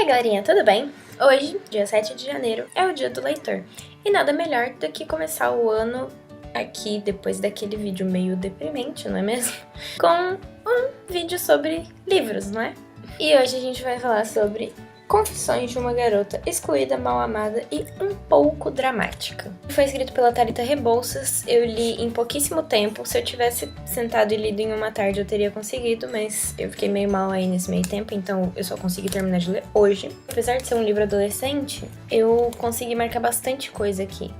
galerinha, tudo bem? Hoje, dia 7 de janeiro, é o dia do leitor. E nada melhor do que começar o ano aqui, depois daquele vídeo meio deprimente, não é mesmo? Com um vídeo sobre livros, não é? E hoje a gente vai falar sobre Confissões de uma Garota Excluída, Mal Amada e um pouco dramática. Foi escrito pela Thalita Rebouças, eu li em pouquíssimo tempo. Se eu tivesse sentado e lido em uma tarde eu teria conseguido, mas eu fiquei meio mal aí nesse meio tempo, então eu só consegui terminar de ler hoje. Apesar de ser um livro adolescente, eu consegui marcar bastante coisa aqui.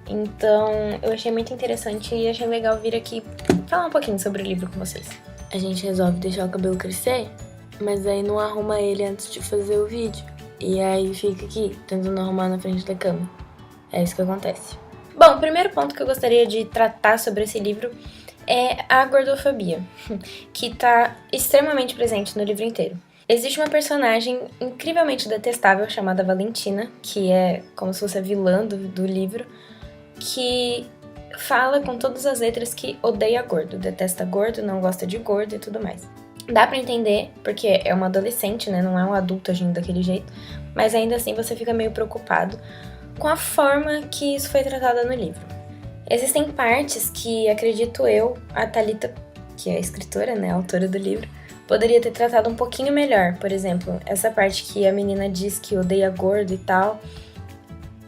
Então eu achei muito interessante e achei legal vir aqui falar um pouquinho sobre o livro com vocês. A gente resolve deixar o cabelo crescer, mas aí não arruma ele antes de fazer o vídeo. E aí fica aqui, tentando arrumar na frente da cama. É isso que acontece. Bom, o primeiro ponto que eu gostaria de tratar sobre esse livro é a gordofobia, que tá extremamente presente no livro inteiro. Existe uma personagem incrivelmente detestável chamada Valentina, que é como se fosse a vilã do livro, que fala com todas as letras que odeia gordo, detesta gordo, não gosta de gordo e tudo mais. Dá pra entender, porque é uma adolescente, né, não é um adulto agindo daquele jeito, mas ainda assim você fica meio preocupado com a forma que isso foi tratada no livro. Existem partes que, acredito eu, a Thalita, que é a escritora, né, a autora do livro, poderia ter tratado um pouquinho melhor. Por exemplo, essa parte que a menina diz que odeia gordo e tal,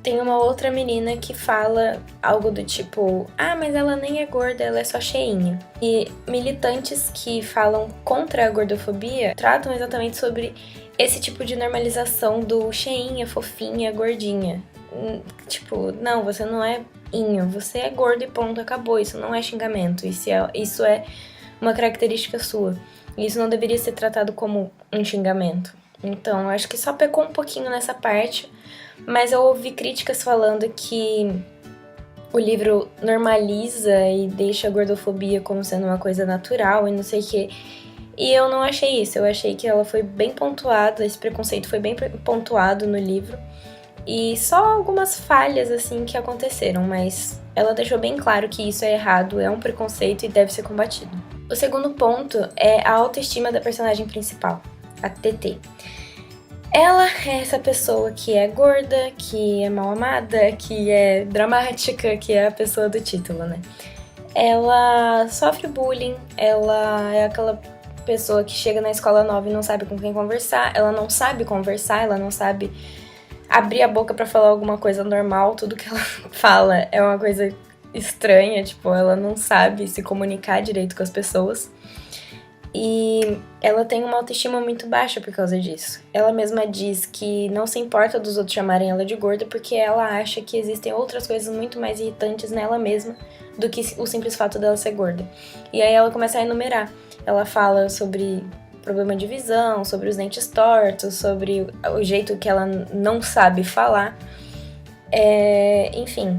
tem uma outra menina que fala algo do tipo, mas ela nem é gorda, ela é só cheinha. E militantes que falam contra a gordofobia tratam exatamente sobre esse tipo de normalização do cheinha, fofinha, gordinha. Tipo, não, você não é inho, você é gordo e ponto, acabou. Isso não é xingamento, isso é uma característica sua. E isso não deveria ser tratado como um xingamento. Então, eu acho que só pecou um pouquinho nessa parte, mas eu ouvi críticas falando que o livro normaliza e deixa a gordofobia como sendo uma coisa natural e não sei o quê. E eu não achei isso, eu achei que ela foi bem pontuada, esse preconceito foi bem pontuado no livro. E só algumas falhas, assim, que aconteceram, mas ela deixou bem claro que isso é errado, é um preconceito e deve ser combatido. O segundo ponto é a autoestima da personagem principal, a TT. Ela é essa pessoa que é gorda, que é mal amada, que é dramática, que é a pessoa do título, né? Ela sofre bullying, ela é aquela pessoa que chega na escola nova e não sabe com quem conversar, ela não sabe conversar, ela não sabe abrir a boca pra falar alguma coisa normal, tudo que ela fala é uma coisa estranha, tipo, ela não sabe se comunicar direito com as pessoas. E ela tem uma autoestima muito baixa por causa disso. Ela mesma diz que não se importa dos outros chamarem ela de gorda porque ela acha que existem outras coisas muito mais irritantes nela mesma do que o simples fato dela ser gorda. E aí ela começa a enumerar. Ela fala sobre problema de visão, sobre os dentes tortos, sobre o jeito que ela não sabe falar. Enfim,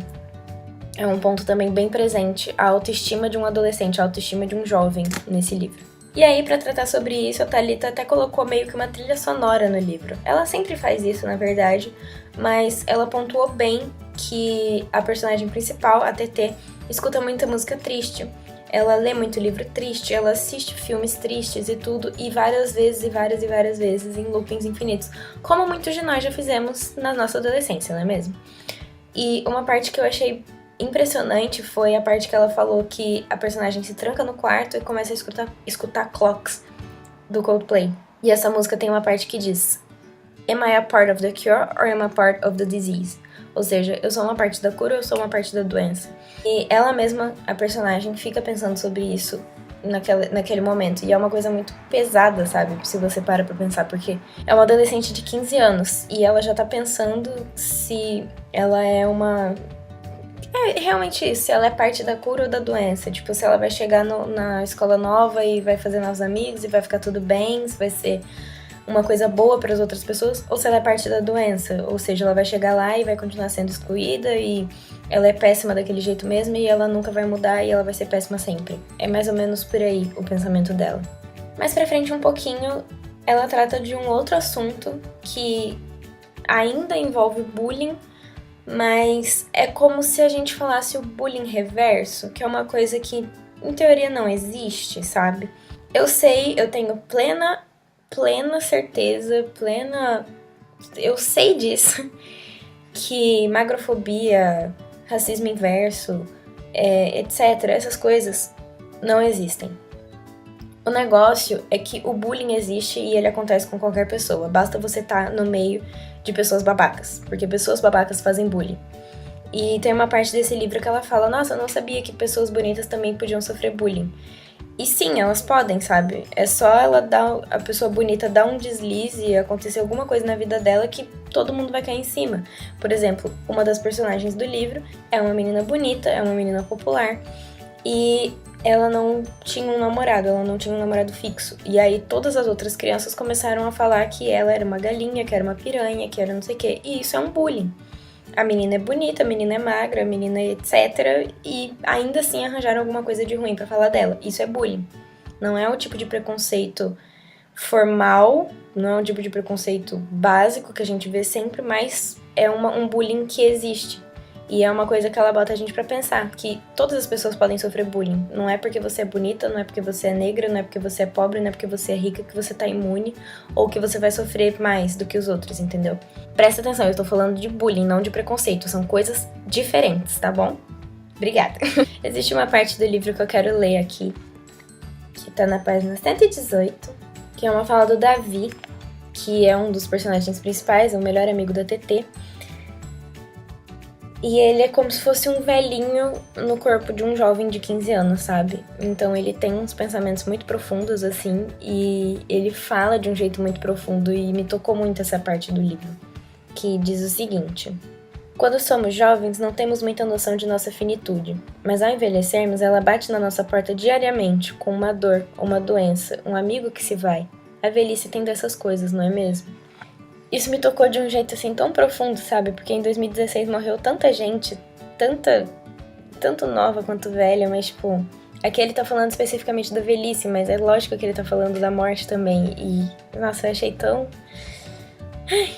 é um ponto também bem presente a autoestima de um adolescente, a autoestima de um jovem nesse livro. E aí, pra tratar sobre isso, a Thalita até colocou meio que uma trilha sonora no livro. Ela sempre faz isso, na verdade, mas ela pontuou bem que a personagem principal, a TT, escuta muita música triste. Ela lê muito livro triste, ela assiste filmes tristes e tudo, e várias vezes, e várias vezes, em loopings infinitos, como muitos de nós já fizemos na nossa adolescência, não é mesmo? E uma parte que eu achei impressionante foi a parte que ela falou que a personagem se tranca no quarto e começa a escutar Clocks, do Coldplay. E essa música tem uma parte que diz: Am I a part of the cure or am I a part of the disease? Ou seja, eu sou uma parte da cura ou eu sou uma parte da doença? E ela mesma, a personagem, fica pensando sobre isso naquele momento. E é uma coisa muito pesada, sabe? Se você para pra pensar, porque é uma adolescente de 15 anos e ela já tá pensando se ela é uma... realmente isso, se ela é parte da cura ou da doença. Tipo, se ela vai chegar na escola nova e vai fazer novos amigos e vai ficar tudo bem, se vai ser uma coisa boa para as outras pessoas, ou se ela é parte da doença, ou seja, ela vai chegar lá e vai continuar sendo excluída e ela é péssima daquele jeito mesmo e ela nunca vai mudar e ela vai ser péssima sempre. É mais ou menos por aí o pensamento dela. Mais pra frente um pouquinho, ela trata de um outro assunto que ainda envolve bullying, mas é como se a gente falasse o bullying reverso, que é uma coisa que em teoria não existe, sabe? Eu sei, eu tenho plena certeza, plena eu sei disso, que magrofobia, racismo inverso, etc., essas coisas não existem. O negócio é que o bullying existe e ele acontece com qualquer pessoa. Basta você estar no meio de pessoas babacas, porque pessoas babacas fazem bullying. E tem uma parte desse livro que ela fala, nossa, eu não sabia que pessoas bonitas também podiam sofrer bullying. E sim, elas podem, sabe? É só a pessoa bonita dar um deslize e acontecer alguma coisa na vida dela que todo mundo vai cair em cima. Por exemplo, uma das personagens do livro é uma menina bonita, é uma menina popular, e ela não tinha um namorado, ela não tinha um namorado fixo. E aí todas as outras crianças começaram a falar que ela era uma galinha, que era uma piranha, que era não sei o quê. E isso é um bullying. A menina é bonita, a menina é magra, a menina é etc. E ainda assim arranjaram alguma coisa de ruim pra falar dela. Isso é bullying. Não é o tipo de preconceito formal, não é um tipo de preconceito básico que a gente vê sempre, mas é um bullying que existe. E é uma coisa que ela bota a gente pra pensar, que todas as pessoas podem sofrer bullying. Não é porque você é bonita, não é porque você é negra, não é porque você é pobre, não é porque você é rica que você tá imune ou que você vai sofrer mais do que os outros, entendeu? Presta atenção, eu tô falando de bullying, não de preconceito. São coisas diferentes, tá bom? Obrigada. Existe uma parte do livro que eu quero ler aqui, que tá na página 118, que é uma fala do Davi, que é um dos personagens principais, é o melhor amigo da TT. E ele é como se fosse um velhinho no corpo de um jovem de 15 anos, sabe? Então ele tem uns pensamentos muito profundos, assim, e ele fala de um jeito muito profundo, e me tocou muito essa parte do livro, que diz o seguinte: quando somos jovens, não temos muita noção de nossa finitude, mas ao envelhecermos, ela bate na nossa porta diariamente, com uma dor, uma doença, um amigo que se vai. A velhice tem dessas coisas, não é mesmo? Isso me tocou de um jeito assim tão profundo, sabe? Porque em 2016 morreu tanta gente, tanto nova quanto velha, mas tipo, aqui ele tá falando especificamente da velhice, mas é lógico que ele tá falando da morte também. E, nossa, eu achei tão... Ai,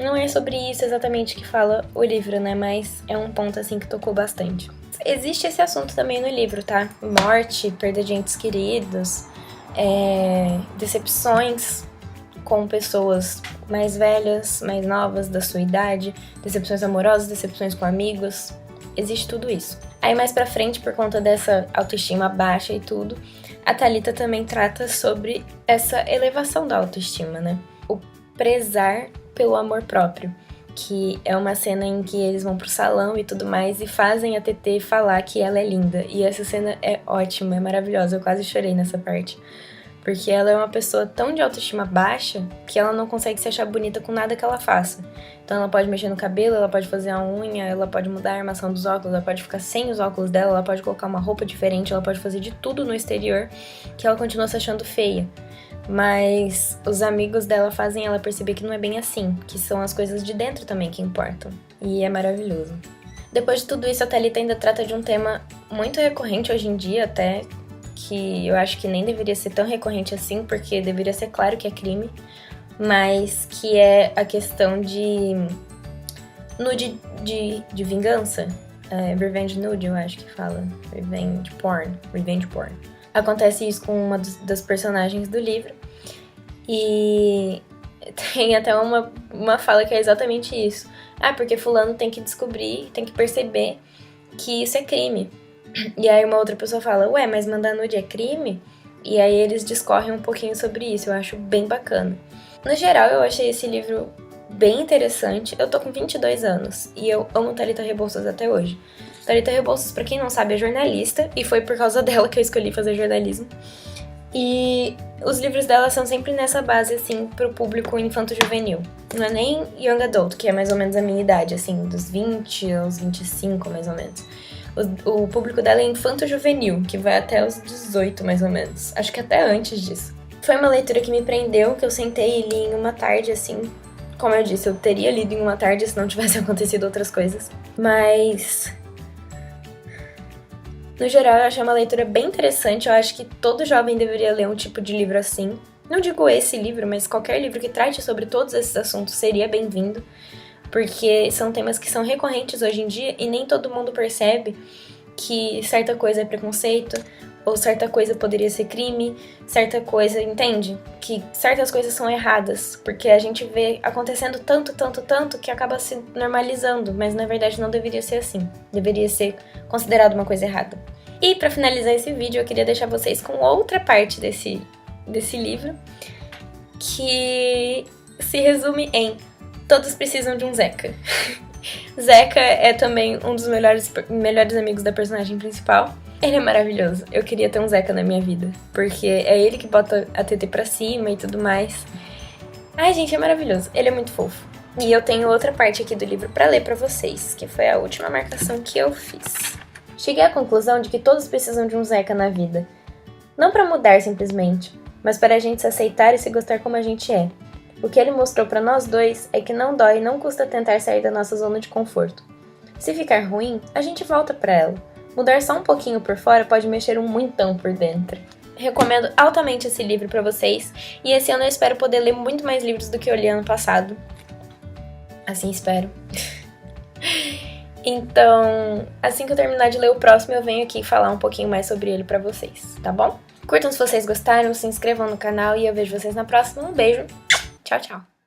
não é sobre isso exatamente que fala o livro, né? Mas é um ponto assim que tocou bastante. Existe esse assunto também no livro, tá? Morte, perda de entes queridos, decepções com pessoas mais velhas, mais novas, da sua idade, decepções amorosas, decepções com amigos, existe tudo isso. Aí mais pra frente, por conta dessa autoestima baixa e tudo, a Thalita também trata sobre essa elevação da autoestima, né? O prezar pelo amor próprio, que é uma cena em que eles vão pro salão e tudo mais e fazem a TT falar que ela é linda. E essa cena é ótima, é maravilhosa, eu quase chorei nessa parte. Porque ela é uma pessoa tão de autoestima baixa que ela não consegue se achar bonita com nada que ela faça. Então ela pode mexer no cabelo, ela pode fazer a unha, ela pode mudar a armação dos óculos, ela pode ficar sem os óculos dela, ela pode colocar uma roupa diferente, ela pode fazer de tudo no exterior que ela continua se achando feia. Mas os amigos dela fazem ela perceber que não é bem assim, que são as coisas de dentro também que importam. E é maravilhoso. Depois de tudo isso, a Thalita ainda trata de um tema muito recorrente hoje em dia até, que eu acho que nem deveria ser tão recorrente assim, porque deveria ser claro que é crime, mas que é a questão de nude de vingança, revenge nude, eu acho que fala, revenge porn. Acontece isso com uma das personagens do livro, e tem até uma fala que é exatamente isso. Ah, porque fulano tem que descobrir, tem que perceber que isso é crime. E aí uma outra pessoa fala, ué, mas mandar nude é crime? E aí eles discorrem um pouquinho sobre isso, eu acho bem bacana. No geral, eu achei esse livro bem interessante. Eu tô com 22 anos e eu amo Thalita Rebouças até hoje. Thalita Rebouças, pra quem não sabe, é jornalista e foi por causa dela que eu escolhi fazer jornalismo. E os livros dela são sempre nessa base, assim, pro público infanto-juvenil. Não é nem young adult, que é mais ou menos a minha idade, assim, dos 20 aos 25, mais ou menos. O público dela é infanto-juvenil, que vai até os 18, mais ou menos. Acho que até antes disso. Foi uma leitura que me prendeu, que eu sentei e li em uma tarde, assim. Como eu disse, eu teria lido em uma tarde se não tivesse acontecido outras coisas. Mas... no geral, eu achei uma leitura bem interessante. Eu acho que todo jovem deveria ler um tipo de livro assim. Não digo esse livro, mas qualquer livro que trate sobre todos esses assuntos seria bem-vindo. Porque são temas que são recorrentes hoje em dia e nem todo mundo percebe que certa coisa é preconceito, ou certa coisa poderia ser crime, certa coisa, entende? Que certas coisas são erradas, porque a gente vê acontecendo tanto que acaba se normalizando, mas na verdade não deveria ser assim, deveria ser considerado uma coisa errada. E pra finalizar esse vídeo, eu queria deixar vocês com outra parte desse livro, que se resume em todos precisam de um Zeca. Zeca é também um dos melhores amigos da personagem principal. Ele é maravilhoso. Eu queria ter um Zeca na minha vida, porque é ele que bota a TT pra cima e tudo mais. Ai, gente, é maravilhoso. Ele é muito fofo. E eu tenho outra parte aqui do livro pra ler pra vocês, que foi a última marcação que eu fiz. Cheguei à conclusão de que todos precisam de um Zeca na vida. Não pra mudar simplesmente, mas para a gente se aceitar e se gostar como a gente é. O que ele mostrou pra nós dois é que não dói e não custa tentar sair da nossa zona de conforto. Se ficar ruim, a gente volta pra ela. Mudar só um pouquinho por fora pode mexer um muitão por dentro. Recomendo altamente esse livro pra vocês, e esse ano eu espero poder ler muito mais livros do que eu li ano passado. Assim espero. Então, assim que eu terminar de ler o próximo, eu venho aqui falar um pouquinho mais sobre ele pra vocês, tá bom? Curtam se vocês gostaram, se inscrevam no canal e eu vejo vocês na próxima. Um beijo! Tchau, tchau!